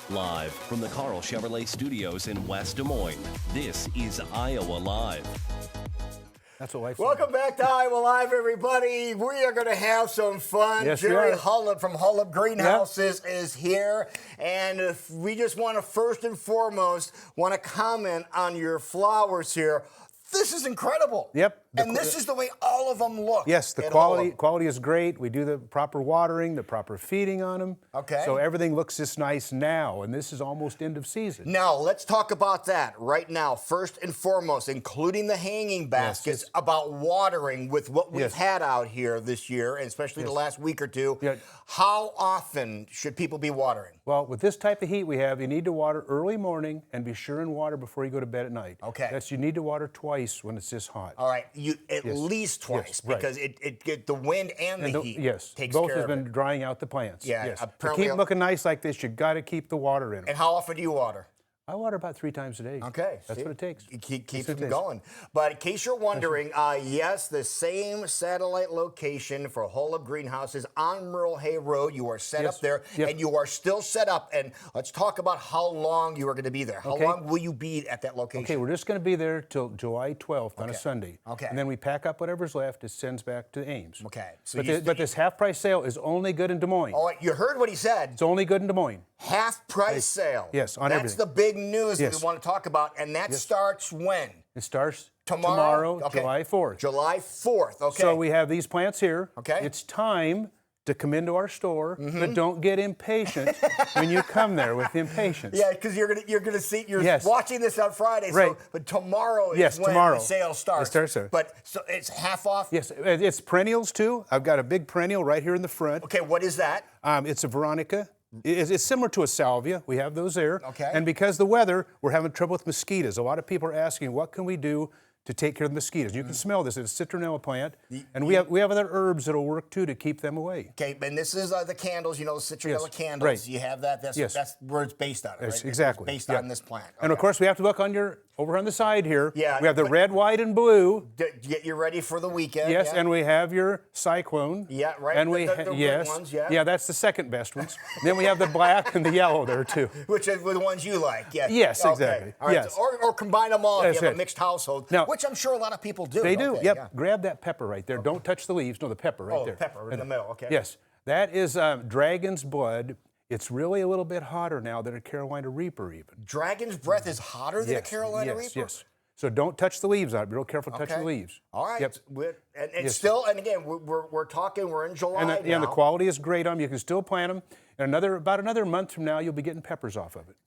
Live from the Carl Chevrolet Studios in West Des Moines, this is Iowa Live. That's what life. Welcome back to Iowa Live, everybody. We are going to have some fun. Yes, Jerry-Holub from Holub Greenhouses is here. And if we just want to first and foremost want to comment on your flowers here. This is incredible. Yep. And this is the way all of them look. Yes, the quality is great. We do the proper watering, the proper feeding on them. Okay. So everything looks this nice now, and this is almost end of season. Now, let's talk about that right now. First and foremost, including the hanging baskets, about watering with what we've had out here this year, and especially the last week or two. Yeah. How often should people be watering? Well, with this type of heat we have, you need to water early morning and be sure and water before you go to bed at night. Okay. You need to water twice when it's this hot. All right, at least twice, because it the wind and the heat takes both care has of been it. drying out the plants. Yeah, To apparently. keep them looking nice like this, you got to keep the water in them. And how often do you water? I water about 3 times a day. Okay. That's what it takes. It keeps them going. But in case you're wondering, yes, the same satellite location for Holub Greenhouses on Merle Hay Road. You are set up there, and you are still set up. And let's talk about how long you are going to be there. How long will you be at that location? Okay, we're just going to be there till July 12th on a Sunday. Okay. And then we pack up whatever's left. It sends back to Ames. Okay. So but this half-price sale is only good in Des Moines. Oh, you heard what he said. It's only good in Des Moines. Half-price sale. Yes, on That's everything. the big news that we want to talk about, and that starts when? It starts tomorrow, July 4th. July 4th, okay. So we have these plants here. Okay. It's time to come into our store, but don't get impatient when you come there with impatience. Yeah, because you're gonna see watching this on Friday. Right. So, but tomorrow is when the sale starts. It starts there. But so it's half off. Yes, it's perennials too. I've got a big perennial right here in the front. Okay, what is that? It's a Veronica. It's similar to a salvia. We have those there. Okay. And because of the weather, we're having trouble with mosquitoes. A lot of people are asking, what can we do to take care of the mosquitoes? You can smell this. It's a citronella plant. And we have other herbs that'll work too to keep them away. Okay, and this is the candles, the citronella candles. Right. You have that. That's where it's based on, right? Exactly. It's based on this plant. Okay. And of course, we have to look over on the side here. Yeah, we have the red, white, and blue. Get you ready for the weekend. Yes, and we have your cyclone. Yeah, right. And the red ones, yeah, that's the second best ones. Then we have the black and the yellow there too. Which are the ones you like. Yeah. Yes, exactly. All right. Yes. Or combine them all if you have it. a mixed household, Now, which I'm sure a lot of people do. They do. Okay, Yep. yeah. Grab that pepper right there. Don't touch the leaves. No, the pepper right there. Oh, pepper in the middle. Okay. Yes, that is dragon's blood. It's really a little bit hotter now than a Carolina Reaper even. Dragon's breath is hotter than a Carolina Reaper? Yes. So don't touch the leaves on it. Be real careful to touch the leaves. All right. Yep. And still, and again, we're talking, we're in July now. And the quality is great on them. You can still plant them. And about another month from now, you'll be getting peppers off of it.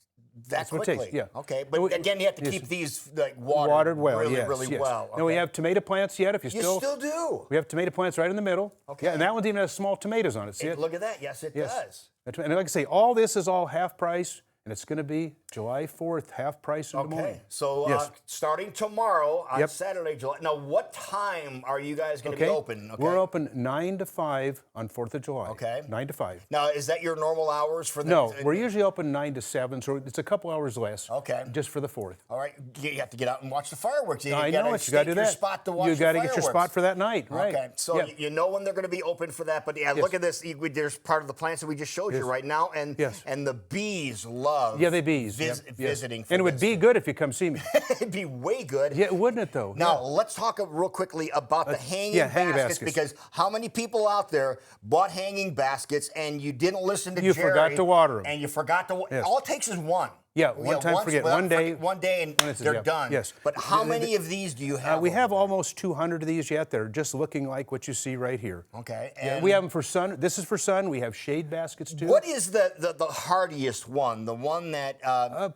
That what quickly? It takes, yeah. Okay, but again, you have to keep these watered well, really well. Okay. Now we have tomato plants yet. If you still do. We have tomato plants right in the middle. Okay. Yeah, and that one even has small tomatoes on it. See it? Look at that. Yes, it does. And like I say, all this is all half price, and it's going to be July 4th, half price in Des Moines. Okay, so starting tomorrow on Saturday, July. Now, what time are you guys going to be open? Okay. We're open 9 to 5 on 4th of July. Okay. 9 to 5. Now, is that your normal hours for the... No, we're usually open 9 to 7, so it's a couple hours less. Okay. Just for the 4th. All right, you have to get out and watch the fireworks. I know it. You got to do that. Spot to watch you got to the get your fireworks. spot for that night, right? Okay, so you know when they're going to be open for that. But look at this. There's part of the plants that we just showed you right now, and the bees love. Yeah, the bees visiting. And it would be good if you come see me. It'd be way good. Yeah, wouldn't it though? Now let's talk real quiitly about the hanging baskets, because how many people out there bought hanging baskets and you didn't listen to Jerry? You forgot to water them. And you forgot to. All it takes is one. Yeah, one day, and they're done. Yes. But how many of these do you have? We have almost 200 of these yet. They're just looking like what you see right here. Okay. And we have them for sun. This is for sun. We have shade baskets too. What is the hardiest one? The one that...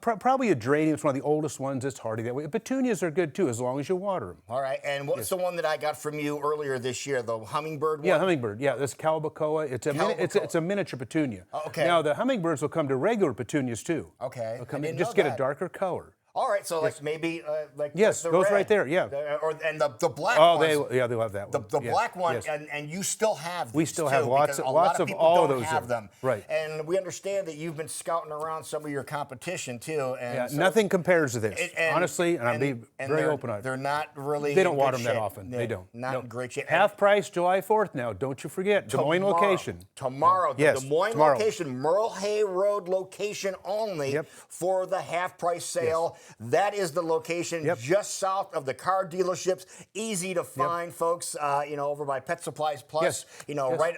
probably a geranium. It's one of the oldest ones. It's hardy that way. Petunias are good too, as long as you water them. All right. And what's the one that I got from you earlier this year? The hummingbird one? Yeah, hummingbird. Yeah, this Calibacoa. It's a miniature petunia. Okay. Now the hummingbirds will come to regular petunias too. Okay. Just get a darker color. All right, so like maybe like Yes, the goes red, right there, yeah. and the black Oh, ones. they'll have that one. The Yeah, black one, yes. and you still have these We still too, have because lots a of people all don't those have there. them. Right. And we understand that you've been scouting around some of your competition too. And Yeah, so- nothing compares to this, honestly, and I'll be very they're- open on it. They're not really. They don't in water good them that shape. often. They're They don't. Not No. in great shape. Half price July 4th now. Don't you forget. Des Moines location. Tomorrow, the Yes, Des Moines tomorrow. location, Merle Hay Road location only for the half price sale. That is the location just south of the car dealerships. Easy to find, folks. Over by Pet Supplies Plus. Right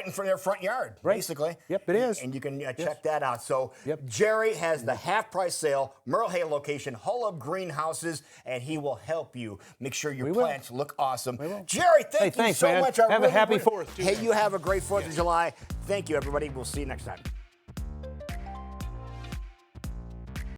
in front of their front yard, basically. Yep, it is. And you can check that out. So Jerry has the half price sale, Merle Hay location, Holub Greenhouses, and he will help you make sure your plants look awesome. Jerry, thank you thanks, so man. much. Have a happy 4th, too, Hey, man. you have a great 4th of July. Thank you, everybody. We'll see you next time.